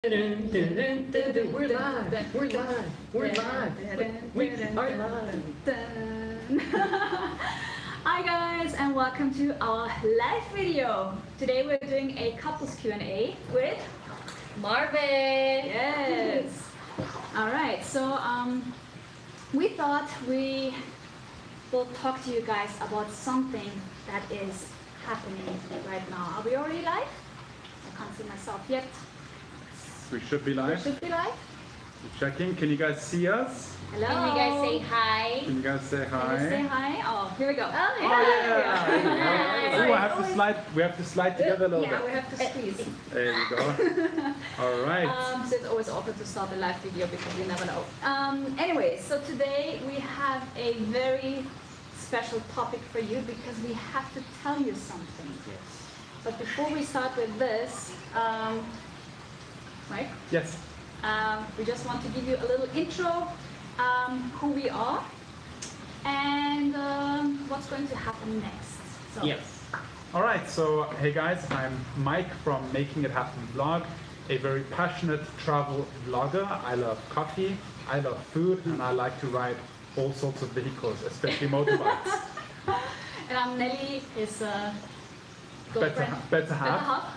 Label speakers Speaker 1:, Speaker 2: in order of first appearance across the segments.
Speaker 1: We're live. We're live. We're live. We are live.
Speaker 2: Hi guys, and welcome to our live video. Today we're doing a couples Q&A with
Speaker 3: Marvin.
Speaker 2: Yes. All right. So we thought we will talk to you guys about something that is happening right now. Are we already live? I can't see myself yet.
Speaker 4: We should be
Speaker 2: We
Speaker 4: live.
Speaker 2: should be live.
Speaker 4: Checking. Can you guys see us?
Speaker 2: Hello.
Speaker 3: Can you guys say hi?
Speaker 4: Can you guys say
Speaker 2: Can
Speaker 4: hi?
Speaker 2: you say hi? Oh, here we go.
Speaker 3: Oh,
Speaker 4: yeah.
Speaker 3: Hi.
Speaker 4: Oh, I have to slide. We have to slide together a little
Speaker 2: Yeah, we
Speaker 4: bit.
Speaker 2: have to squeeze.
Speaker 4: There you go. All right.
Speaker 2: So it's always awkward to start a live video because you never know. Anyway, so today we have a very special topic for you because we have to tell you something.
Speaker 4: Yes.
Speaker 2: But before we start with this, right?
Speaker 4: Yes.
Speaker 2: We just want to give you a little intro, who we are, and what's going to happen next. So,
Speaker 4: Yes. All right. So, hey guys, I'm Mike from Making It Happen vlog, a very passionate travel vlogger. I love coffee, I love food, and I like to ride all sorts of vehicles, especially motorbikes.
Speaker 2: And I'm Nelly, his girlfriend.
Speaker 4: Better half.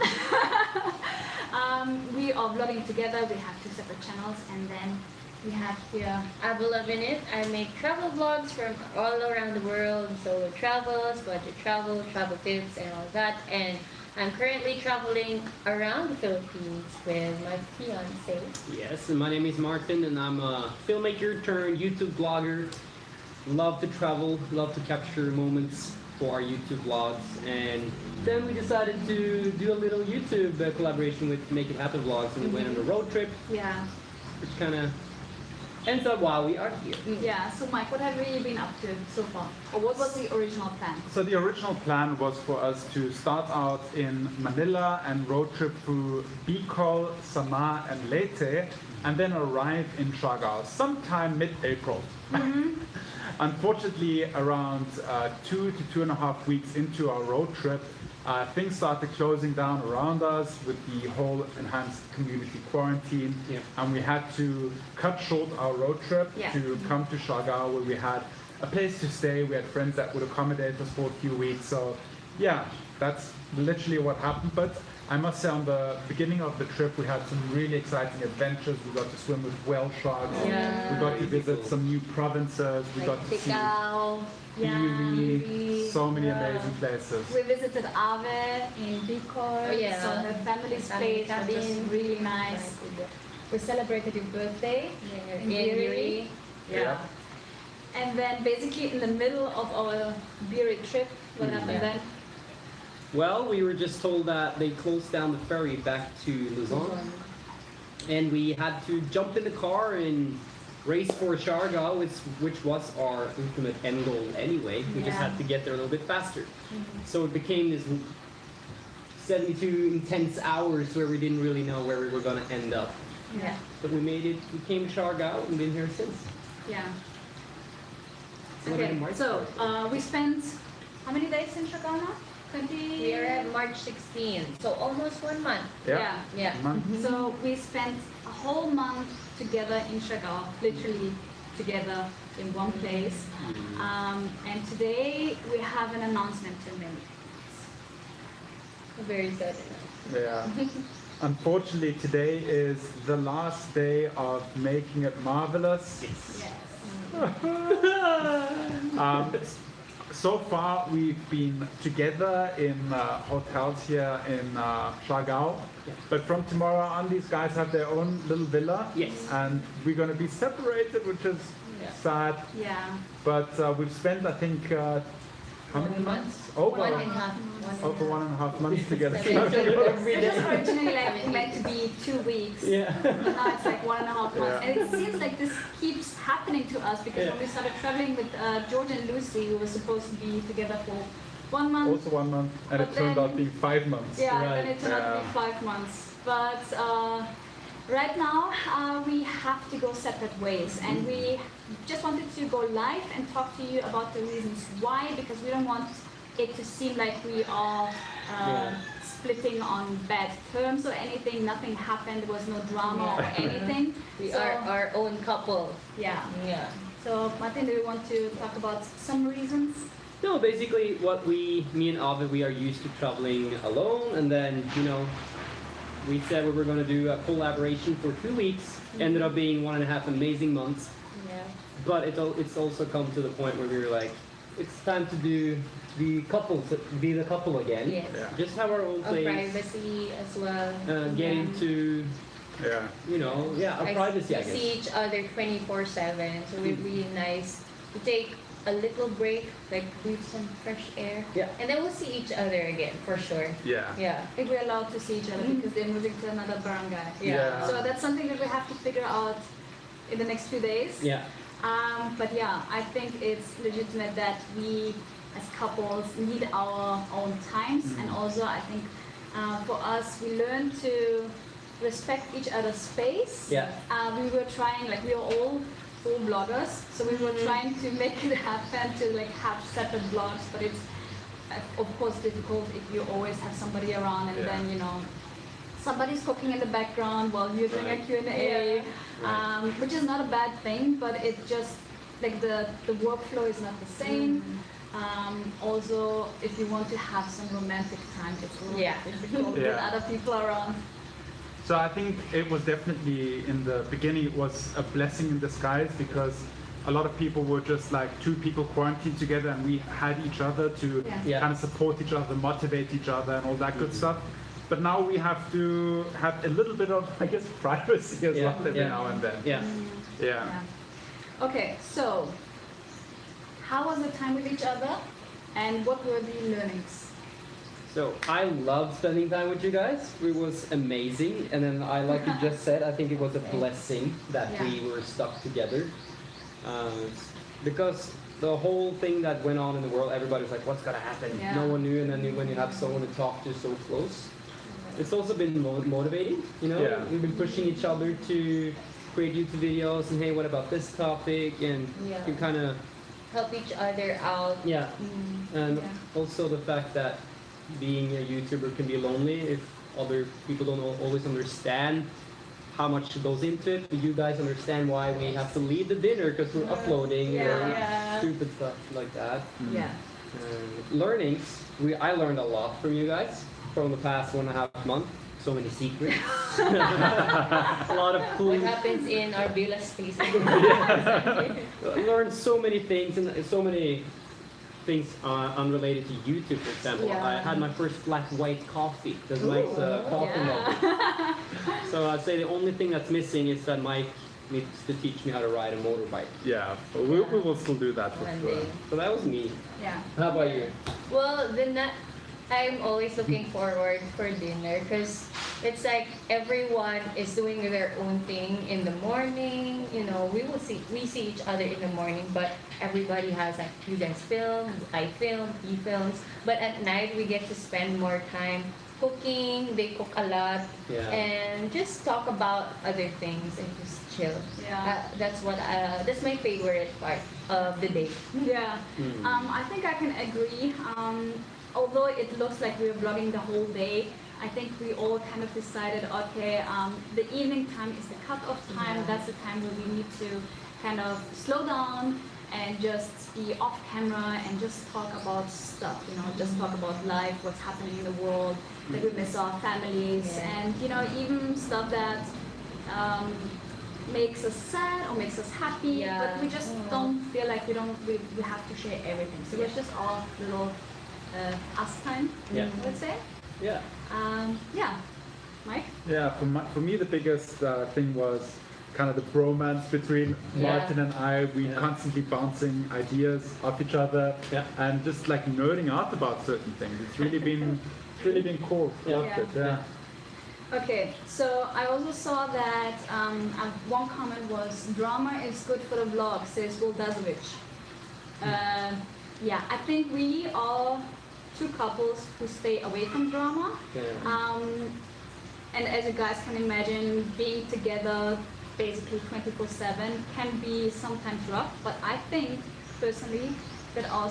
Speaker 2: We are vlogging together. We have two separate channels, and then we have here.
Speaker 3: Ave Martin. I make travel vlogs from all around the world, solo travels, budget travel, travel tips, and all that. And I'm currently traveling around the Philippines with my fiance.
Speaker 1: Yes, and my name is Martin, and I'm a filmmaker turned YouTube blogger. Love to travel, love to capture moments for our YouTube vlogs, and then we decided to do a little YouTube collaboration with Make It Happen vlogs, and we went on a road trip,
Speaker 2: Yeah.
Speaker 1: which kind of ends up while we are here.
Speaker 2: Yeah. So, Mike, what have we been up to so far, or what was the original plan?
Speaker 4: So the original plan was for us to start out in Manila and road trip through Bicol, Samar, and Leyte, and then arrive in Siargao sometime mid-April. Unfortunately, around 2 to 2.5 weeks into our road trip, things started closing down around us with the whole enhanced community quarantine, and we had to cut short our road trip to come to Siargao, where we had a place to stay. We had friends that would accommodate us for a few weeks. So yeah, that's literally what happened. But I must say, on the beginning of the trip, we had some really exciting adventures. We got to swim with whale sharks.
Speaker 3: Yeah.
Speaker 4: We got to visit some new provinces. We got to see
Speaker 3: Ticao.
Speaker 4: Kiwi, so many amazing places.
Speaker 2: We visited Ave in Bicol,
Speaker 3: Oh, yeah.
Speaker 2: so her family's place, which was really nice. We celebrated your birthday in Biri.
Speaker 4: Yeah.
Speaker 2: And then basically in the middle of our Biri trip, what happened then?
Speaker 1: Well, we were just told that they closed down the ferry back to Luzon, and we had to jump in the car and race for Siargao, which was our ultimate end goal anyway. We just had to get there a little bit faster. So it became this 72 intense hours where we didn't really know where we were going to end up.
Speaker 2: Yeah.
Speaker 1: But we made it, we came to Siargao and been here since.
Speaker 2: Yeah.
Speaker 1: What
Speaker 2: Okay,
Speaker 1: did Mark
Speaker 2: so
Speaker 1: start?
Speaker 2: we spent how many days in Siargao now? 20?
Speaker 3: We are at March 16th, so almost 1 month.
Speaker 2: Yeah.
Speaker 3: Yeah.
Speaker 2: So we spent a whole month together in Siargao, literally together in one place. And today we have an announcement to make.
Speaker 3: Very sad.
Speaker 4: Yeah. Unfortunately, today is the last day of Making It Marvelous.
Speaker 2: Yes.
Speaker 4: So far, we've been together in hotels here in Siargao. But from tomorrow on, these guys have their own little villa.
Speaker 1: Yes.
Speaker 4: And we're going to be separated, which is sad.
Speaker 2: Yeah.
Speaker 4: But we've spent, I think, how many months? Over 1.5 months together.
Speaker 2: It was originally like meant to be 2 weeks.
Speaker 1: Yeah.
Speaker 2: But now it's like 1.5 months.
Speaker 4: Yeah.
Speaker 2: And it seems like this keeps happening to us because when we started traveling with George and Lucy, we were supposed to be together for 1 month.
Speaker 4: Also 1 month, and
Speaker 2: But
Speaker 4: it turned
Speaker 2: then-
Speaker 4: out being 5 months.
Speaker 2: Yeah,
Speaker 1: Right.
Speaker 2: then it turned out to be 5 months. But right now, we have to go separate ways. And we just wanted to go live and talk to you about the reasons why, because we don't want it to seem like we are splitting on bad terms or anything. Nothing happened. There was no drama or anything.
Speaker 3: We
Speaker 2: So,
Speaker 3: are our own couple.
Speaker 2: yeah.
Speaker 3: Yeah.
Speaker 2: So Martin, do you want to talk about some reasons?
Speaker 1: No, basically what me and Ave, we are used to traveling alone, and then, you know, we said we were going to do a collaboration for 2 weeks. Ended up being 1.5 amazing months.
Speaker 3: Yeah.
Speaker 1: But it's also come to the point where we were like, it's time to be the couple again.
Speaker 3: Yes.
Speaker 4: Yeah.
Speaker 1: Just have our own
Speaker 3: Of
Speaker 1: place.
Speaker 3: privacy as well.
Speaker 1: Get into,
Speaker 4: Yeah.
Speaker 1: you know, our privacy, I
Speaker 3: We
Speaker 1: guess.
Speaker 3: see each other 24/7, so it's really nice to take a little break, like breathe some fresh air.
Speaker 1: Yeah.
Speaker 3: And then we'll see each other again, for sure.
Speaker 4: Yeah.
Speaker 3: Yeah.
Speaker 2: If we're allowed to see each other because they're moving to another barangay.
Speaker 4: Yeah.
Speaker 2: So that's something that we have to figure out in the next few days.
Speaker 1: Yeah.
Speaker 2: But yeah, I think it's legitimate that we as couples need our own times, and also I think for us we learn to respect each other's space.
Speaker 1: Yeah.
Speaker 2: We were trying, like we are all bloggers, so we were trying to make it happen to like have separate blogs, but it's of course difficult if you always have somebody around and
Speaker 4: Yeah.
Speaker 2: then you know somebody's cooking in the background while you're doing
Speaker 1: Right.
Speaker 2: a Q&A, which is not a bad thing, but it just like the workflow is not the same. Also, if you want to have some romantic time, it's a little bit difficult with
Speaker 4: Yeah.
Speaker 2: other people around.
Speaker 4: So I think it was definitely, in the beginning, it was a blessing in disguise, because a lot of people were just like 2 people quarantined together, and we had each other to
Speaker 1: Yeah.
Speaker 4: kind of support each other, motivate each other, and all that good stuff. But now we have to have a little bit of, I guess, privacy as
Speaker 1: Yeah.
Speaker 4: well every
Speaker 1: Yeah.
Speaker 4: now and then.
Speaker 1: Yeah.
Speaker 4: Yeah.
Speaker 2: Okay, so how was the time with each other, and what were the learnings?
Speaker 1: So I loved spending time with you guys. It was amazing. And then like you just said, I think it was a blessing that
Speaker 2: Yeah.
Speaker 1: we were stuck together. Because the whole thing that went on in the world, everybody was like, what's going to happen?
Speaker 2: Yeah.
Speaker 1: No one knew. And then when you have someone to talk to so close, it's also been motivating. You know,
Speaker 4: Yeah.
Speaker 1: we've been pushing each other to create YouTube videos and, hey, what about this topic? And
Speaker 3: Yeah.
Speaker 1: you kind of,
Speaker 3: Help each other out.
Speaker 1: yeah. And
Speaker 2: Yeah.
Speaker 1: also the fact that being a YouTuber can be lonely if other people don't always understand how much goes into it. But you guys understand why we have to leave the dinner because we're uploading or
Speaker 2: Yeah.
Speaker 1: stupid stuff like that.
Speaker 2: Yeah.
Speaker 1: Learnings, I learned a lot from you guys from the past 1.5 months. So many secrets. A lot of cool.
Speaker 3: What happens in our villa space?
Speaker 1: I learned so many things and so many things unrelated to YouTube, for example.
Speaker 3: Yeah.
Speaker 1: I had my first flat white coffee because Mike's a coffee
Speaker 3: yeah.
Speaker 1: lover. So I'd say the only thing that's missing is that Mike needs to teach me how to ride a motorbike.
Speaker 4: Yeah. But we will still do that for
Speaker 3: One
Speaker 4: sure.
Speaker 3: day.
Speaker 1: So that was me.
Speaker 2: Yeah.
Speaker 1: How about you?
Speaker 3: Well, I'm always looking forward for dinner because it's like everyone is doing their own thing in the morning. You know, we see each other in the morning, but everybody has like, you guys film, I film, he films. But at night we get to spend more time cooking. They cook a lot,
Speaker 1: Yeah.
Speaker 3: and just talk about other things and just chill.
Speaker 2: Yeah.
Speaker 3: That's my favorite part of the day.
Speaker 2: Yeah.
Speaker 1: Mm.
Speaker 2: I think I can agree. Although it looks like we're vlogging the whole day, I think we all kind of decided, okay, the evening time is the cut-off time.
Speaker 3: Yeah.
Speaker 2: That's the time where we need to kind of slow down and just be off camera and just talk about stuff, you know, just talk about life, what's happening in the world, that we miss our families,
Speaker 3: Yeah.
Speaker 2: and, you know, even stuff that makes us sad or makes us happy,
Speaker 3: Yeah.
Speaker 2: but we just don't feel like we have to share everything. So it's
Speaker 3: Yeah.
Speaker 2: just our little us time,
Speaker 1: Yeah.
Speaker 2: let's say.
Speaker 1: Yeah.
Speaker 2: Yeah, Mike?
Speaker 4: Yeah, for me the biggest thing was kind of the bromance between
Speaker 3: Yeah.
Speaker 4: Martin and I. We
Speaker 1: Yeah.
Speaker 4: constantly bouncing ideas off each other,
Speaker 1: Yeah.
Speaker 4: and just like nerding out about certain things. It's really been cool.
Speaker 1: Yeah.
Speaker 4: Loved it. Yeah.
Speaker 2: Okay, so I also saw that one comment was, drama is good for the vlog, says Will Dazovic. Yeah, I think we are 2 couples who stay away from drama.
Speaker 1: Yeah.
Speaker 2: And as you guys can imagine, being together basically 24/7 can be sometimes rough, but I think personally that our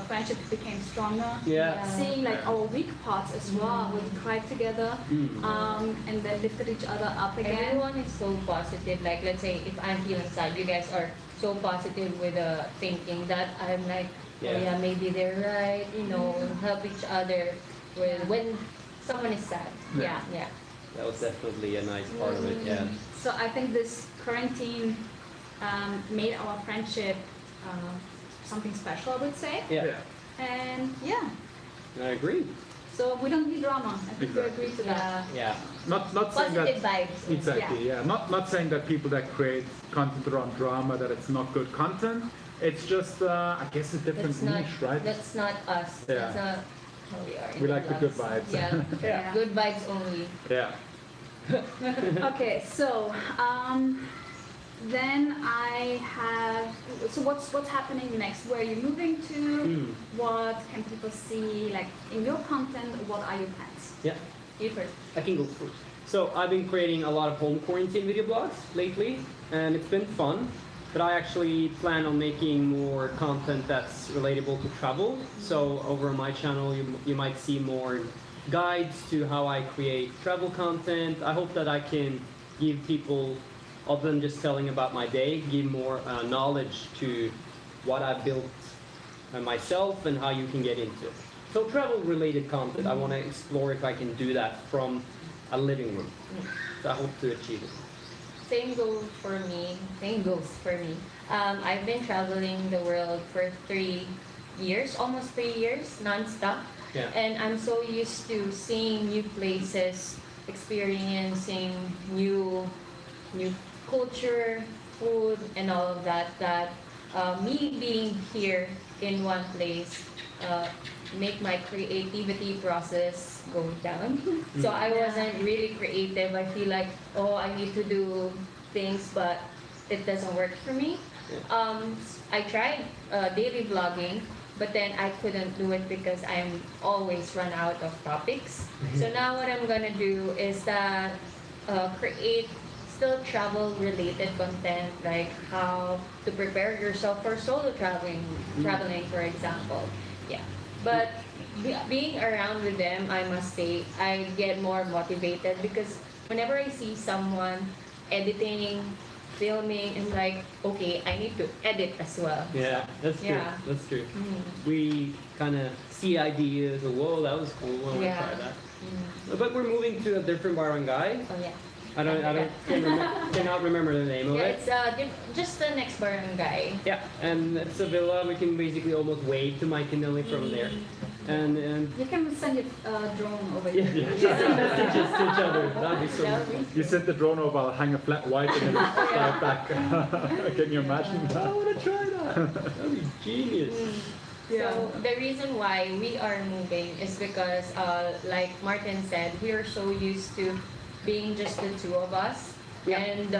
Speaker 2: friendship became stronger.
Speaker 1: Yeah.
Speaker 2: Seeing like our weak parts as well, we cried together, and then lifted each other up again.
Speaker 3: Everyone is so positive. Like, let's say if I'm feeling sad, you guys are so positive with thinking that I'm like, oh yeah, maybe they're right. You know, help each other with when someone is sad.
Speaker 2: Yeah.
Speaker 3: Yeah.
Speaker 1: That was definitely a nice part of it, yeah.
Speaker 2: So I think this quarantine made our friendship something special, I would say.
Speaker 1: Yeah,
Speaker 2: And yeah,
Speaker 1: I agree.
Speaker 2: so we don't need drama. I think we agree to that.
Speaker 1: Yeah.
Speaker 4: Not saying that.
Speaker 3: Positive vibes.
Speaker 4: Exactly, yeah. Not saying that people that create content around drama, that it's not good content. It's just, I guess, a different niche, right?
Speaker 3: That's not us.
Speaker 4: Yeah.
Speaker 3: That's not how we are.
Speaker 4: We like the good vibes.
Speaker 3: Yeah.
Speaker 2: Yeah.
Speaker 3: Good vibes only.
Speaker 4: Yeah.
Speaker 2: Okay, so then I have. So what's happening next? Where are you moving to? What can people see? Like in your content, what are your plans?
Speaker 1: Yeah,
Speaker 3: You first.
Speaker 1: I can go first. So I've been creating a lot of home quarantine video blogs lately, and it's been fun. But I actually plan on making more content that's relatable to travel. So over on my channel, you might see more guides to how I create travel content. I hope that I can give people, other than just telling about my day, give more knowledge to what I've built myself and how you can get into it. So travel-related content, I want to explore if I can do that from a living room. So I hope to achieve it.
Speaker 3: Same goes for me. I've been traveling the world for 3 years, almost 3 years, non-stop.
Speaker 1: Yeah.
Speaker 3: And I'm so used to seeing new places, experiencing new culture, food, and all of that. That me being here in one place make my creativity process go down. So I wasn't really creative. I feel like, oh, I need to do things, but it doesn't work for me. I tried daily vlogging, but then I couldn't do it because I'm always run out of topics. So now what I'm gonna do is that create still travel related content, like how to prepare yourself for solo traveling, for example. Yeah. But being around with them, I must say, I get more motivated because whenever I see someone editing, filming, and like, okay, I need to edit as well.
Speaker 1: Yeah, that's true.
Speaker 3: Yeah.
Speaker 1: That's true. We kind of see ideas of, whoa, that was cool. I want to
Speaker 3: Yeah.
Speaker 1: try that. But we're moving to a different barangay.
Speaker 3: Oh yeah.
Speaker 1: Cannot remember the name of
Speaker 3: Yeah,
Speaker 1: it.
Speaker 3: it's just the next barangay.
Speaker 1: Yeah, and it's a villa. We can basically almost wave to Mike and Nelly from there. And
Speaker 2: You can send your drone over
Speaker 1: yeah,
Speaker 2: here.
Speaker 1: just send messages to each other. That'd be so
Speaker 3: That
Speaker 1: much
Speaker 3: would
Speaker 1: fun.
Speaker 3: be
Speaker 4: You set the drone over, I'll hang a flat white and then fly back. Can you imagine
Speaker 1: I
Speaker 4: that?
Speaker 1: want to try that. That'd be genius.
Speaker 3: So the reason why we are moving is because, like Martin said, we are so used to being just the two of us,
Speaker 1: Yeah.
Speaker 3: and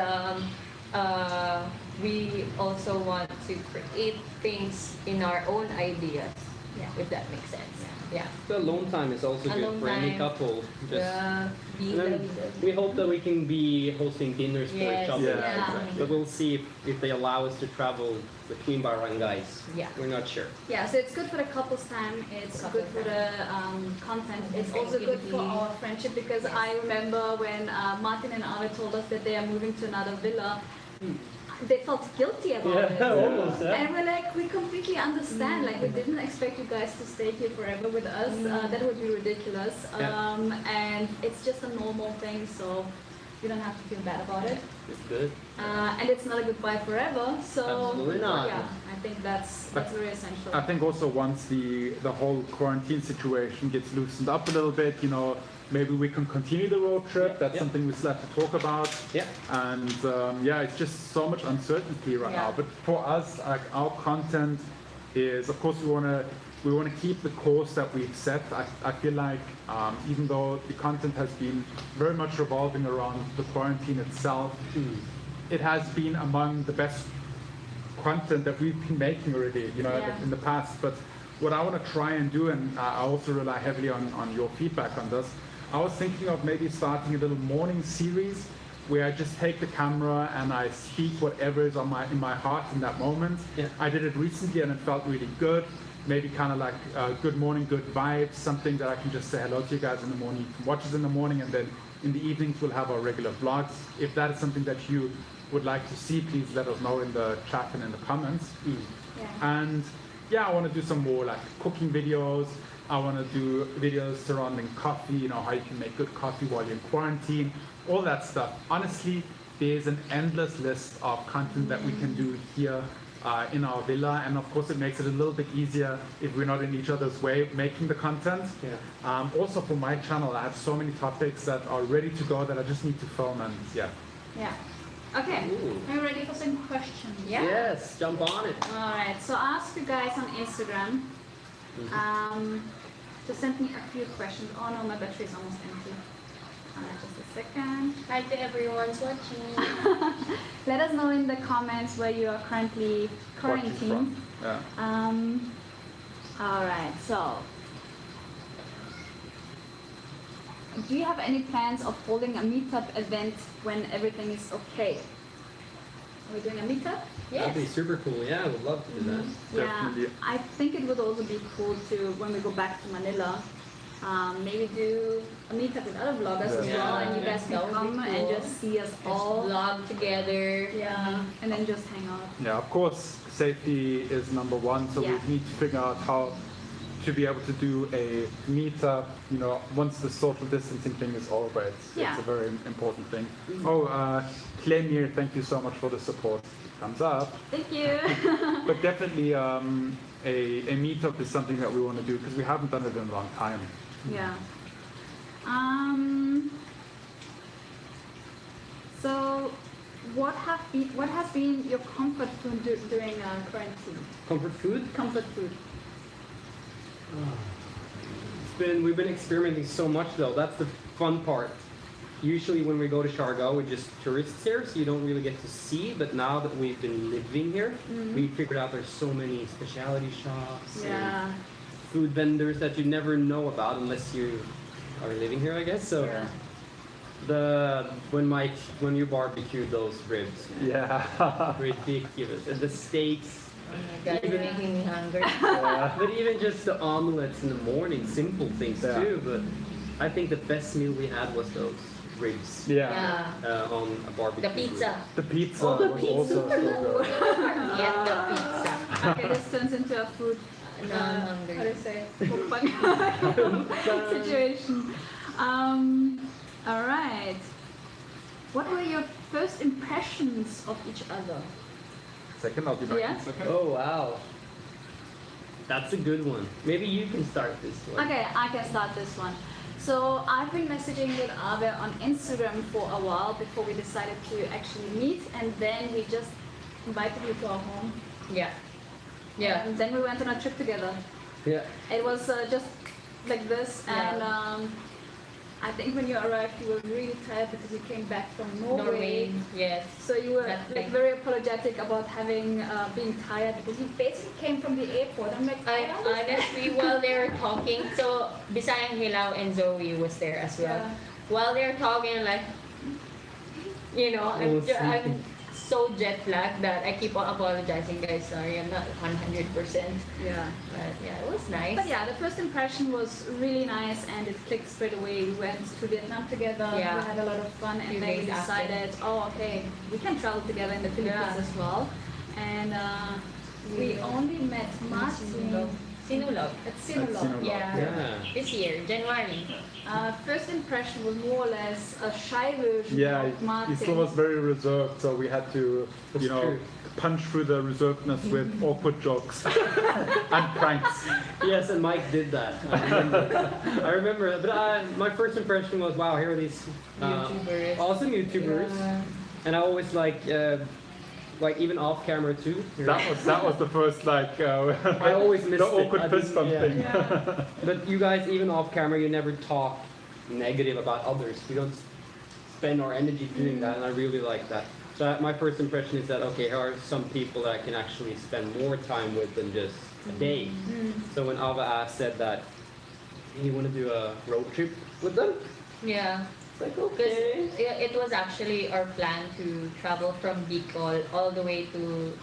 Speaker 3: we also want to create things in our own ideas,
Speaker 2: Yeah.
Speaker 3: if that makes sense. Yeah.
Speaker 1: The alone time is also good
Speaker 3: Alone
Speaker 1: for any
Speaker 3: time.
Speaker 1: couple. Just,
Speaker 3: Be
Speaker 1: and then we hope that we can be hosting dinners for
Speaker 3: Yes,
Speaker 1: each other.
Speaker 4: Yeah,
Speaker 3: exactly.
Speaker 1: But we'll see if they allow us to travel between barangays.
Speaker 3: Yeah.
Speaker 1: We're not sure.
Speaker 2: Yeah, so it's good for the couples time, it's good for the content, it's also good for our friendship because I remember when Martin and Ave told us that they are moving to another villa, they felt guilty about it.
Speaker 1: almost.
Speaker 2: And we're like, we completely understand, like we didn't expect you guys to stay here forever with us, that would be ridiculous. And it's just a normal thing, so you don't have to feel bad about it.
Speaker 1: It's good.
Speaker 2: And it's not a goodbye forever, so
Speaker 1: Absolutely not.
Speaker 2: yeah, I think that's very essential.
Speaker 4: I think also once the whole quarantine situation gets loosened up a little bit, you know, maybe we can continue the road trip. That's
Speaker 1: Yeah.
Speaker 4: something we still have to talk about.
Speaker 1: Yeah.
Speaker 4: And yeah, it's just so much uncertainty right
Speaker 3: Yeah.
Speaker 4: now. But for us, like our content is, of course, we want to keep the course that we've set. I feel like even though the content has been very much revolving around the quarantine itself, it has been among the best content that we've been making already, you know,
Speaker 2: Yeah.
Speaker 4: in the past. But what I want to try and do, and I also rely heavily on your feedback on this, I was thinking of maybe starting a little morning series where I just take the camera and I speak whatever is on in my heart in that moment.
Speaker 1: Yeah.
Speaker 4: I did it recently and it felt really good. Maybe kind of like good morning, good vibes, something that I can just say hello to you guys in the morning. You can watch us in the morning, and then in the evenings we'll have our regular vlogs. If that is something that you would like to see, please let us know in the chat and in the comments.
Speaker 2: Yeah.
Speaker 4: And yeah, I want to do some more like cooking videos. I want to do videos surrounding coffee, you know, how you can make good coffee while you're in quarantine, all that stuff. Honestly, there's an endless list of content that we can do here in our villa, and of course it makes it a little bit easier if we're not in each other's way making the content.
Speaker 1: Yeah.
Speaker 4: Also for my channel, I have so many topics that are ready to go that I just need to film, and yeah.
Speaker 2: Yeah. Okay.
Speaker 1: Ooh.
Speaker 2: Are you ready for some questions?
Speaker 3: Yeah.
Speaker 1: Yes, jump on it.
Speaker 2: All right. So I asked you guys on Instagram to send me a few questions. Oh no, my battery is almost empty. Just a second.
Speaker 3: Hi to everyone's watching.
Speaker 2: Let us know in the comments where you are currently
Speaker 4: Watching
Speaker 2: quarantined.
Speaker 4: from. Yeah.
Speaker 2: All right. So, do you have any plans of holding a meetup event when everything is okay? Are we doing a meetup?
Speaker 1: That'd be
Speaker 3: Yes.
Speaker 1: super cool. Yeah, I would love to do that.
Speaker 4: Definitely.
Speaker 2: Yeah, I think it would also be cool to, when we go back to Manila, maybe do a meetup with other vloggers as
Speaker 4: Yeah.
Speaker 2: well, and you
Speaker 3: Yeah,
Speaker 2: guys
Speaker 3: that
Speaker 2: can
Speaker 3: would be
Speaker 2: come and
Speaker 3: cool.
Speaker 2: just see us
Speaker 3: Just
Speaker 2: all.
Speaker 3: vlog together.
Speaker 2: Yeah, and then just hang out.
Speaker 4: Yeah, of course, safety is number one, so
Speaker 2: Yeah.
Speaker 4: we need to figure out how to be able to do a meetup, you know, once the social distancing thing is over. It's
Speaker 2: Yeah.
Speaker 4: a very important thing. Oh, Clemir, thank you so much for the support. Thumbs up.
Speaker 2: Thank you.
Speaker 4: But definitely a meetup is something that we want to do because we haven't done it in a long time.
Speaker 2: Yeah. So, what has been your comfort food during quarantine?
Speaker 1: Comfort food?
Speaker 2: Comfort food.
Speaker 1: We've been experimenting so much though. That's the fun part. Usually when we go to Siargao, we're just tourists here, so you don't really get to see. But now that we've been living here, we figured out there's so many specialty shops
Speaker 2: Yeah.
Speaker 1: and food vendors that you never know about unless you are living here, I guess. So when you barbecued those ribs,
Speaker 4: Yeah.
Speaker 1: ridiculous, and the steaks.
Speaker 3: Oh my God, you're making me hungry.
Speaker 1: But even just the omelets in the morning, simple things
Speaker 4: Yeah.
Speaker 1: too. But I think the best meal we had was those ribs
Speaker 4: Yeah.
Speaker 3: Yeah.
Speaker 1: on a barbecue.
Speaker 3: The pizza.
Speaker 4: The pizza
Speaker 1: Oh, the
Speaker 4: was
Speaker 1: pizza.
Speaker 4: also so good.
Speaker 3: Yeah, the pizza.
Speaker 2: Okay, this turns into a food.
Speaker 3: No, I'm hungry.
Speaker 2: How do you say? Mukbang situation. All right. What were your first impressions of each other?
Speaker 4: Second, I'll be back
Speaker 2: Yeah?
Speaker 4: in a second.
Speaker 1: Oh wow, that's a good one. Maybe you can start this one.
Speaker 2: Okay, I can start this one. So I've been messaging with Ave on Instagram for a while before we decided to actually meet, and then we just invited you to our home.
Speaker 3: Yeah. Yeah.
Speaker 2: And then we went on a trip together.
Speaker 1: Yeah.
Speaker 2: It was just like this, and I think when you arrived, you were really tired because you came back from Norway.
Speaker 3: Yes.
Speaker 2: So you were
Speaker 3: Exactly.
Speaker 2: like very apologetic about having being tired because you basically came from the airport. I'm like,
Speaker 3: I honestly, while they were talking, so Bisayang Hilaw and Zoe was there as well.
Speaker 2: Yeah.
Speaker 3: While they were talking, like, you know, I'm so jet lagged that I keep on apologizing, guys. Sorry, I'm not 100%.
Speaker 2: yeah.
Speaker 3: But yeah, it was nice.
Speaker 2: But yeah, the first impression was really nice and it clicked straight away. We went to Vietnam together,
Speaker 3: Yeah.
Speaker 2: we had a lot of fun, and
Speaker 3: Few
Speaker 2: then we
Speaker 3: days after.
Speaker 2: decided, oh okay, we can travel together in the Philippines
Speaker 3: Yeah.
Speaker 2: as well. And we only met Martin
Speaker 3: Sinulog.
Speaker 2: at Sinulog.
Speaker 4: Sinulog.
Speaker 3: Yeah.
Speaker 1: Yeah.
Speaker 3: This year, January.
Speaker 2: First impression was more or less a shy version
Speaker 4: Yeah,
Speaker 2: of Martin.
Speaker 4: Isla was very reserved, so we had to,
Speaker 1: That's
Speaker 4: you know,
Speaker 1: true.
Speaker 4: punch through the reservedness with awkward jokes and pranks.
Speaker 1: Yes, and Mike did that. I remember. But my first impression was, wow, here are these
Speaker 3: YouTubers.
Speaker 1: awesome YouTubers,
Speaker 3: Yeah.
Speaker 1: and I always like even off camera too.
Speaker 4: That was the first like
Speaker 1: I always missed
Speaker 4: the awkward
Speaker 1: it.
Speaker 4: fist bump thing.
Speaker 2: Yeah.
Speaker 1: But you guys, even off camera, you never talk negative about others. We don't spend our energy doing that, and I really like that. So my first impression is that, okay, here are some people that I can actually spend more time with than just a day. So when Ava said that he want to do a road trip with them,
Speaker 3: Yeah.
Speaker 1: like,
Speaker 3: Because
Speaker 1: okay.
Speaker 3: it was actually our plan to travel from Bicol all the way to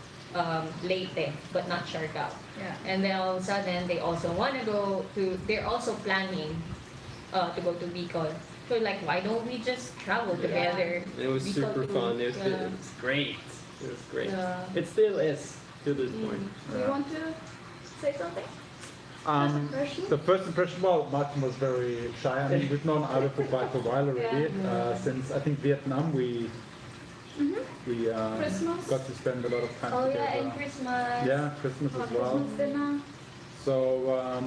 Speaker 3: Leyte, but not Siargao.
Speaker 2: Yeah.
Speaker 3: And then all of a sudden, they also want to go to, they're also planning to go to Bicol. So like, why don't we just travel together?
Speaker 1: It was
Speaker 3: Bicol
Speaker 1: super
Speaker 3: to-
Speaker 1: fun. It was,
Speaker 3: yeah.
Speaker 1: it was great. It was great.
Speaker 3: Yeah.
Speaker 1: It still is to this point.
Speaker 2: Do you want to say something? Impression?
Speaker 4: The first impression, well, Martin was very shy. I mean, we've known Ave for quite a while already. Since I think Vietnam, we
Speaker 2: Christmas?
Speaker 4: got to spend a lot of time
Speaker 3: Oh
Speaker 4: together.
Speaker 3: yeah, and Christmas.
Speaker 4: Yeah, Christmas as well.
Speaker 2: Christmas dinner.
Speaker 4: So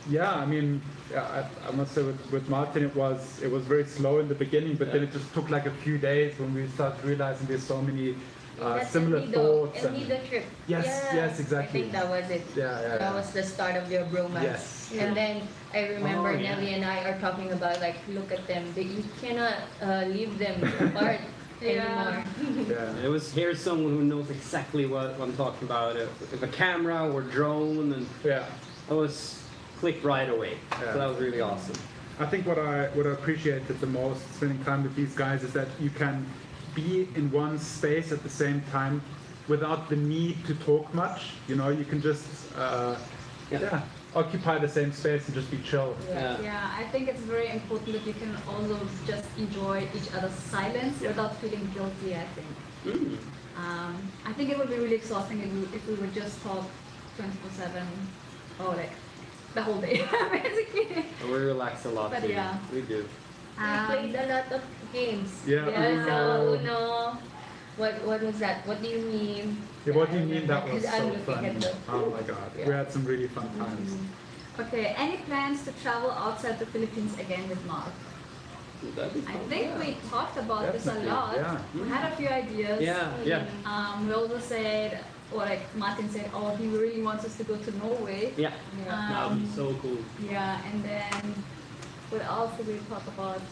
Speaker 4: yeah, I mean, I must say with Martin it was very slow in the beginning, but then it just took like a few days when we started realizing there's so many
Speaker 3: That's
Speaker 4: similar
Speaker 3: El
Speaker 4: thoughts.
Speaker 3: Nido trip.
Speaker 4: Yes,
Speaker 3: Yeah.
Speaker 4: yes, exactly.
Speaker 3: I think that was it.
Speaker 4: Yeah.
Speaker 3: That was the start of their bromance.
Speaker 4: Yes.
Speaker 3: And then I remember
Speaker 1: Oh, yeah.
Speaker 3: Nelly and I are talking about like, look at them. You cannot leave them apart
Speaker 2: Yeah.
Speaker 3: anymore.
Speaker 4: Yeah.
Speaker 1: It was here's someone who knows exactly what I'm talking about. If a camera or drone, and
Speaker 4: Yeah.
Speaker 1: it was clicked right away.
Speaker 4: Yeah.
Speaker 1: So that was really awesome.
Speaker 4: I think what I appreciated the most spending time with these guys is that you can be in one space at the same time without the need to talk much. You know, you can just occupy the same space and just be chill.
Speaker 1: Yeah.
Speaker 2: Yeah, I think it's very important that you can also just enjoy each other's silence without feeling guilty, I think.
Speaker 1: Mm.
Speaker 2: I think it would be really exhausting if we would just talk 24/7 or like the whole day, basically.
Speaker 1: And we relax a lot
Speaker 2: But
Speaker 1: too.
Speaker 2: yeah.
Speaker 1: We do.
Speaker 3: We played a lot of games.
Speaker 4: Yeah,
Speaker 3: So
Speaker 4: Uno.
Speaker 3: Uno. What was that? What do you mean?
Speaker 4: Yeah, what do you mean? That was
Speaker 3: Because I'm
Speaker 4: so
Speaker 3: looking
Speaker 4: fun.
Speaker 3: at the-
Speaker 4: Oh my god, we had some really fun times.
Speaker 2: Okay, any plans to travel outside the Philippines again with Mark?
Speaker 1: That'd be
Speaker 2: I
Speaker 1: fun.
Speaker 2: think we talked about this a
Speaker 4: Definitely,
Speaker 2: lot.
Speaker 4: yeah.
Speaker 2: We had a few ideas.
Speaker 1: Yeah.
Speaker 2: We also said, or like Martin said, oh, he really wants us to go to Norway.
Speaker 1: Yeah.
Speaker 3: Yeah.
Speaker 1: That would be so cool.
Speaker 2: Yeah, and then what else did we talk about?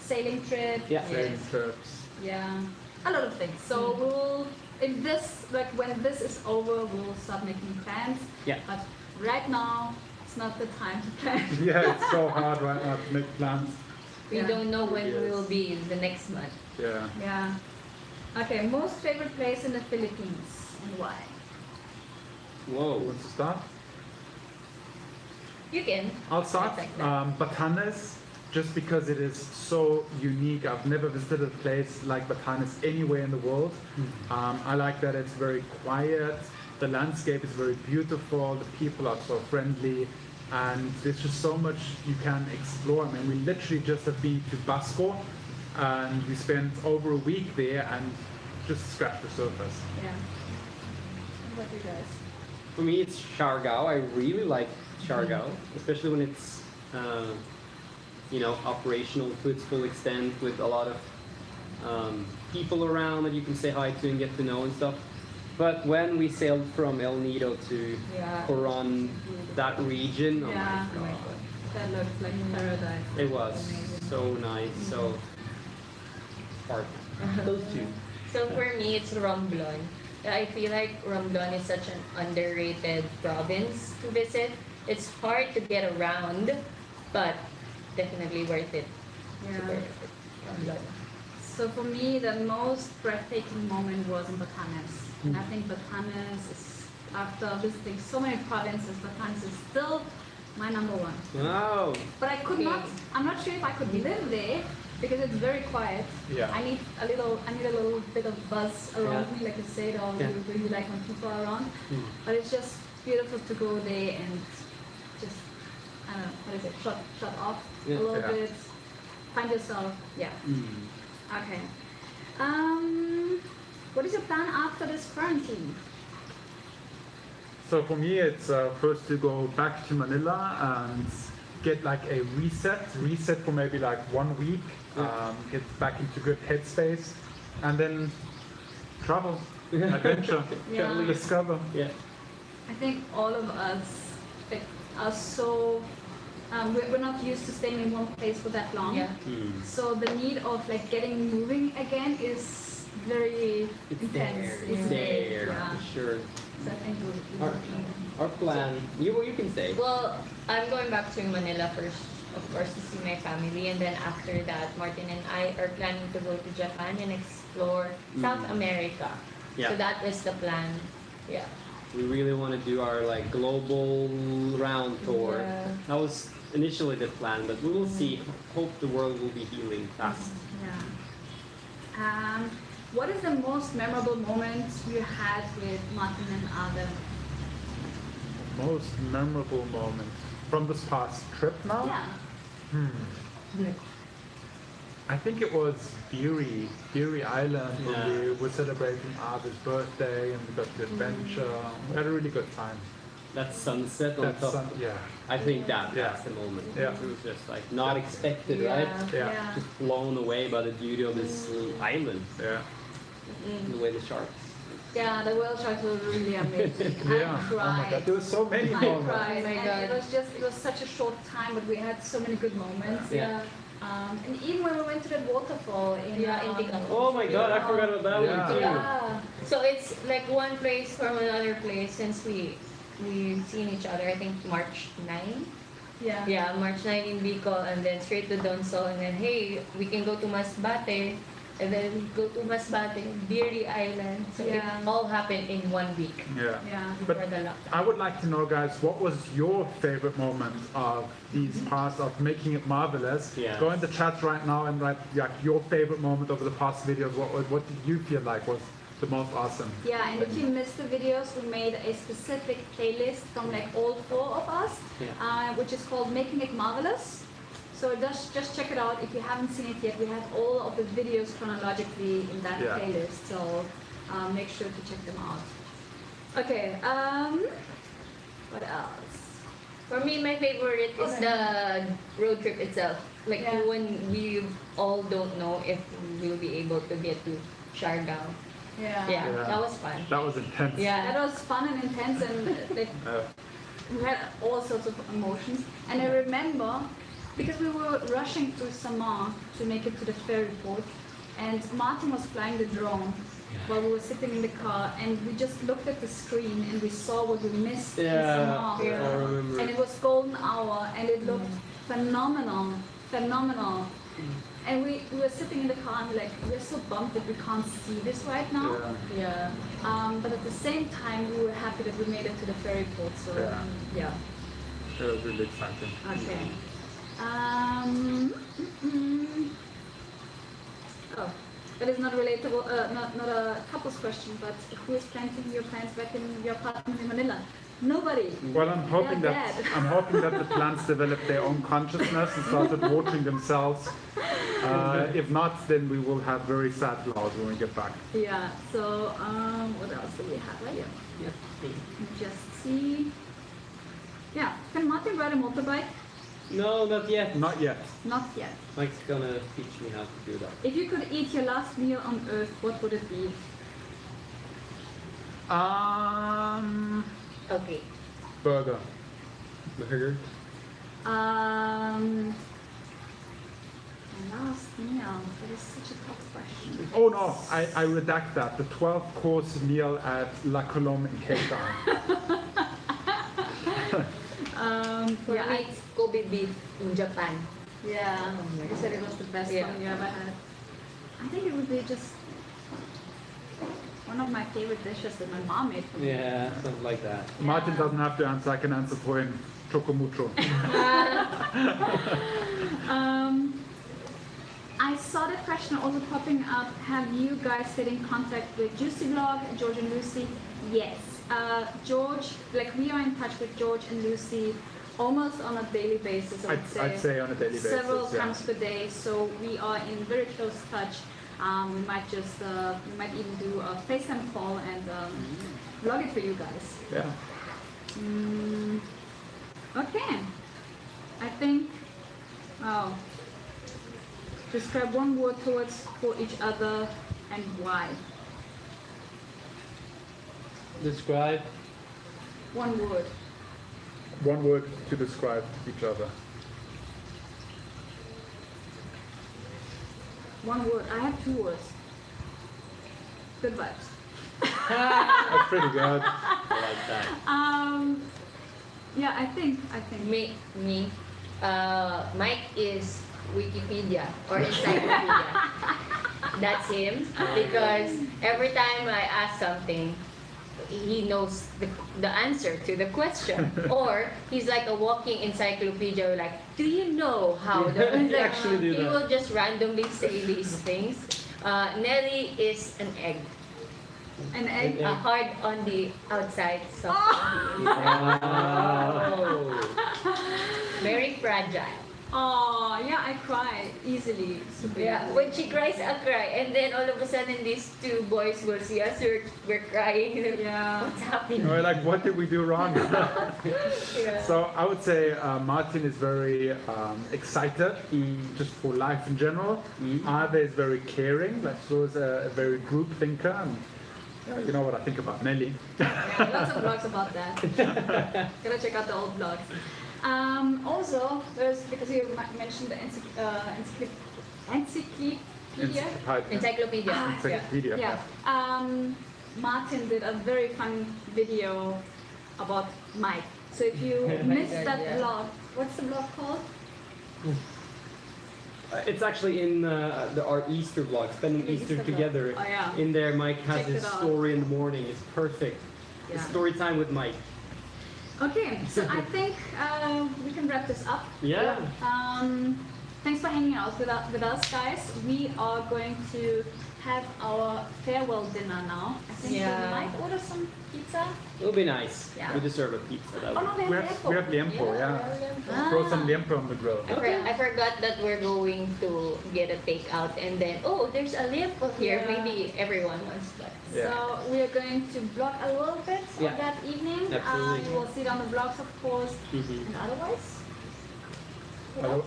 Speaker 2: Sailing trip.
Speaker 1: Yeah.
Speaker 4: Sailing trips.
Speaker 2: Yeah, a lot of things. So we'll, if this, like when this is over, we'll start making plans.
Speaker 1: Yeah.
Speaker 2: But right now, it's not the time to plan.
Speaker 4: Yeah, it's so hard right now to make plans.
Speaker 3: We
Speaker 2: Yeah.
Speaker 3: don't know when we
Speaker 4: Yes.
Speaker 3: will be the next month.
Speaker 4: Yeah.
Speaker 2: Yeah. Okay, most favorite place in the Philippines and why?
Speaker 4: Who
Speaker 1: Whoa.
Speaker 4: wants to start?
Speaker 3: You can.
Speaker 4: I'll start.
Speaker 3: Like that.
Speaker 4: Batanes, just because it is so unique. I've never visited a place like Batanes anywhere in the world. I like that it's very quiet. The landscape is very beautiful. The people are so friendly. And there's just so much you can explore. I mean, we literally just have been to Basco and we spent over a week there and just scratched the surface.
Speaker 2: Yeah. What about you guys?
Speaker 1: For me, it's Siargao. I really like Siargao, especially when it's, operational to its full extent with a lot of people around that you can say hi to and get to know and stuff. But when we sailed from El Nido to
Speaker 3: Yeah.
Speaker 1: Coron, that region, oh
Speaker 2: Yeah.
Speaker 1: my god,
Speaker 2: That looks like paradise.
Speaker 1: it was
Speaker 2: Amazing.
Speaker 1: so nice, so hard. Those two.
Speaker 3: So for me, it's Romblon. I feel like Romblon is such an underrated province to visit. It's hard to get around, but definitely worth it. Super
Speaker 2: Yeah.
Speaker 3: worth it. Romblon.
Speaker 2: So for me, the most breathtaking moment was in Batanes. And I think Batanes is, after visiting so many provinces, Batanes is still my number one.
Speaker 1: Wow.
Speaker 2: But I could not,
Speaker 3: Okay.
Speaker 2: I'm not sure if I could live there because it's very quiet.
Speaker 4: Yeah.
Speaker 2: I need a little bit of buzz around
Speaker 1: Yeah.
Speaker 2: me, like you said, or
Speaker 1: Yeah.
Speaker 2: you really like when people are around.
Speaker 1: Mm.
Speaker 2: But it's just beautiful to go there and just, I don't know, what is it, shut off
Speaker 1: Yeah.
Speaker 2: a little
Speaker 4: Yeah.
Speaker 2: bit, find yourself, yeah.
Speaker 1: Mm.
Speaker 2: Okay. What is your plan after this quarantine?
Speaker 4: So for me, it's first to go back to Manila and get like a reset for maybe like 1 week, get back into good headspace, and then travel, adventure,
Speaker 2: Yeah.
Speaker 4: discover.
Speaker 1: Yeah.
Speaker 2: I think all of us like, are so, we're not used to staying in one place for that long.
Speaker 3: Yeah.
Speaker 1: Mm.
Speaker 2: So the need of like getting moving again is very
Speaker 1: It's
Speaker 2: intense.
Speaker 1: there.
Speaker 2: It's
Speaker 1: It's there.
Speaker 2: Yeah.
Speaker 1: For sure.
Speaker 2: So I think we'll
Speaker 1: Our plan. You can say.
Speaker 3: Well, I'm going back to Manila first of course, to see my family. And then after that, Martin and I are planning to go to Japan and explore South America.
Speaker 1: Yeah.
Speaker 3: So that is the plan. Yeah.
Speaker 1: We really want to do our like global round tour.
Speaker 3: Yeah.
Speaker 1: That was initially the plan, but we will see. Hope the world will be healing fast.
Speaker 2: Yeah. What is the most memorable moment you had with Martin and Ave?
Speaker 4: Most memorable moment from this past trip now?
Speaker 2: Yeah.
Speaker 4: I think it was Beery Island when we were celebrating Ave's birthday and we got the adventure. We had a really good time.
Speaker 1: That sunset on
Speaker 4: That
Speaker 1: top.
Speaker 4: yeah.
Speaker 1: I think that's
Speaker 4: Yeah.
Speaker 1: the moment.
Speaker 4: Yeah.
Speaker 1: It was just like not expected, right?
Speaker 4: Yeah.
Speaker 1: Just blown away by the beauty of this little island.
Speaker 4: Yeah.
Speaker 1: And the way the sharks.
Speaker 2: Yeah, the whale sharks were really amazing.
Speaker 4: Yeah.
Speaker 2: I
Speaker 4: Oh my
Speaker 2: cried.
Speaker 4: God. There were so many
Speaker 2: I
Speaker 4: moments.
Speaker 2: cried.
Speaker 3: Oh my
Speaker 2: And
Speaker 3: God.
Speaker 2: it was such a short time, but we had so many good moments.
Speaker 1: Yeah.
Speaker 2: And even when we went to that waterfall in
Speaker 3: Ticao.
Speaker 1: Oh my god, I forgot about that
Speaker 4: Yeah.
Speaker 1: one too.
Speaker 2: Yeah.
Speaker 3: So it's like one place from another place since we've seen each other. I think March 9.
Speaker 2: Yeah.
Speaker 3: Yeah, March 9 in Bicol, and then straight to Donsol, and then hey, we can go to Masbate, and then go to Masbate, Beery Island. So
Speaker 2: Yeah.
Speaker 3: it all happened in 1 week
Speaker 4: Yeah.
Speaker 2: Yeah.
Speaker 4: But
Speaker 3: before the lockdown.
Speaker 4: I would like to know, guys, what was your favorite moment of these past, of making it marvelous?
Speaker 1: Yeah.
Speaker 4: Go in the chat right now and write your favorite moment over the past videos. What did you feel like was the most awesome?
Speaker 2: Yeah, and if you missed the videos, we made a specific playlist from like all 4 of us, which is called Making It Marvelous. So just check it out. If you haven't seen it yet, we have all of the videos chronologically in that
Speaker 4: Yeah.
Speaker 2: playlist. So make sure to check them out. Okay. What else?
Speaker 3: For me, my favorite is
Speaker 2: Okay.
Speaker 3: the road trip itself. Like
Speaker 2: Yeah.
Speaker 3: when we all don't know if we'll be able to get to Siargao. Yeah,
Speaker 4: Yeah.
Speaker 3: that was fun.
Speaker 4: That was intense.
Speaker 3: Yeah.
Speaker 2: That was fun and intense, and like we had all sorts of emotions. And I remember because we were rushing through Samar to make it to the ferry port, and Martin was flying the drone while we were sitting in the car, and we just looked at the screen and we saw what we missed in Samar.
Speaker 1: I remember.
Speaker 2: And it was golden hour, and it looked phenomenal. And we were sitting in the car and we're so bummed that we can't see this right now.
Speaker 3: Yeah.
Speaker 2: But at the same time, we were happy that we made it to the ferry port. So yeah.
Speaker 4: It was really exciting.
Speaker 2: Okay. Oh, that is not relatable. Not a couple's question, but who is planting your plants back in your apartment in Manila? Nobody.
Speaker 4: Well, I'm hoping
Speaker 2: They're
Speaker 4: that
Speaker 2: dead.
Speaker 4: the plants develop their own consciousness and started watering themselves. If not, then we will have very sad flowers when we get back.
Speaker 2: Yeah. So what else do we have? Right?
Speaker 1: Yeah.
Speaker 2: Just see. Yeah. Can Martin ride a motorbike?
Speaker 1: No, not yet.
Speaker 4: Not yet.
Speaker 2: Not yet.
Speaker 1: Mike's gonna teach me how to do that.
Speaker 2: If you could eat your last meal on Earth, what would it be?
Speaker 3: Okay.
Speaker 4: Burger.
Speaker 1: Burger.
Speaker 2: My last meal. That is such a tough question.
Speaker 4: Oh no, I redact that. The 12-course meal at La Colombe in Cape Town.
Speaker 3: For
Speaker 2: Yeah,
Speaker 3: me, it's Kobe beef in Japan.
Speaker 2: Yeah, you said it was the best
Speaker 3: Yeah.
Speaker 2: one you ever had. I think it would be just one of my favorite dishes that my mom made for me.
Speaker 1: Yeah, something like that.
Speaker 4: Martin doesn't have to answer, I can answer for him. Chocomucho.
Speaker 2: I saw that question also popping up. Have you guys stayed in contact with Juicy Vlog, George and Lucy? Yes. George, like we are in touch with George and Lucy almost on a daily basis,
Speaker 4: I'd say on a daily basis.
Speaker 2: several
Speaker 4: yeah.
Speaker 2: times per day. So we are in very close touch. We might just, we might even do a FaceTime call and vlog it for you guys.
Speaker 4: Yeah.
Speaker 2: Okay. I think, describe one word towards for each other and why.
Speaker 1: Describe.
Speaker 2: One word.
Speaker 4: One word to describe each other.
Speaker 2: One word. I have 2 words. Good vibes.
Speaker 4: That's pretty good.
Speaker 1: I like that.
Speaker 2: Yeah, I think.
Speaker 3: Me. Mike is Wikipedia or encyclopedia. That's him because every time I ask something, he knows the answer to the question. Or he's like a walking encyclopedia. Like, do you know how the?
Speaker 1: He actually do
Speaker 3: He
Speaker 1: that.
Speaker 3: will just randomly say these things. Nelly is an egg.
Speaker 2: An egg.
Speaker 3: Hard on the outside, soft on the inside. Very fragile.
Speaker 2: Oh, yeah, I cry easily. Super
Speaker 3: Yeah,
Speaker 2: easily.
Speaker 3: when she cries, I'll cry. And then all of a sudden, these two boys will see us. We're crying.
Speaker 2: Yeah.
Speaker 3: What's happening?
Speaker 4: We're like, what did we do wrong?
Speaker 3: Yeah.
Speaker 4: So I would say Martin is very excited just for life in general. Ave is very caring, like she was a very group thinker. And, you know what I think about Nelly.
Speaker 2: Yeah, lots of blogs about that. Gotta check out the old blogs. Also, there's, because you mentioned the encyclopedia.
Speaker 3: Encyclopedia.
Speaker 4: Encyclopedia.
Speaker 2: Yeah. Martin did a very fun video about Mike. So if you
Speaker 3: Oh my
Speaker 2: missed
Speaker 3: God,
Speaker 2: that
Speaker 3: yeah.
Speaker 2: blog, what's the blog called?
Speaker 1: It's actually in our Easter vlog, spending
Speaker 2: The
Speaker 1: Easter
Speaker 2: Easter vlog.
Speaker 1: together.
Speaker 2: Oh, yeah.
Speaker 1: In there, Mike has
Speaker 2: Check
Speaker 1: his
Speaker 2: it out.
Speaker 1: story in the morning. It's perfect.
Speaker 2: Yeah.
Speaker 1: It's story time with Mike.
Speaker 2: Okay, so I think we can wrap this up.
Speaker 1: Yeah.
Speaker 2: Thanks for hanging out with us, guys. We are going to have our farewell dinner now. I think
Speaker 3: Yeah.
Speaker 2: we might order some pizza.
Speaker 1: It'll be nice.
Speaker 2: Yeah.
Speaker 1: We deserve a pizza. That
Speaker 2: Oh no,
Speaker 1: would-
Speaker 2: they
Speaker 4: We
Speaker 2: have
Speaker 4: have liempo, yeah. Throw some liempo on the grill.
Speaker 3: I forgot that we're going to get a takeout, and then there's a liempo here.
Speaker 2: Yeah.
Speaker 3: Maybe everyone wants that.
Speaker 4: Yeah.
Speaker 2: So we are going to vlog a little bit
Speaker 1: Yeah.
Speaker 2: of that evening.
Speaker 1: Absolutely.
Speaker 2: We'll see it on the vlogs, of course.
Speaker 1: Mhm.
Speaker 2: And otherwise,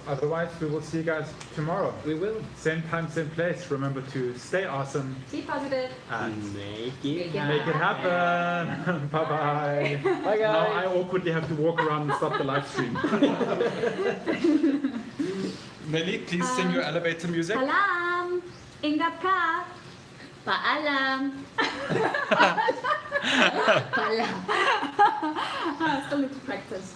Speaker 4: Otherwise, we will see you guys tomorrow.
Speaker 1: We will.
Speaker 4: Same time, same place. Remember to stay awesome
Speaker 2: be positive.
Speaker 4: and
Speaker 1: Make it
Speaker 3: Make it
Speaker 4: make it happen. Bye-bye.
Speaker 1: Bye, guys.
Speaker 4: Now I awkwardly have to walk around and stop the live stream. Nelly, please sing your elevator music.
Speaker 2: Salam! Ingat ka!
Speaker 3: Paalam. Paalam.
Speaker 2: Still need to practice.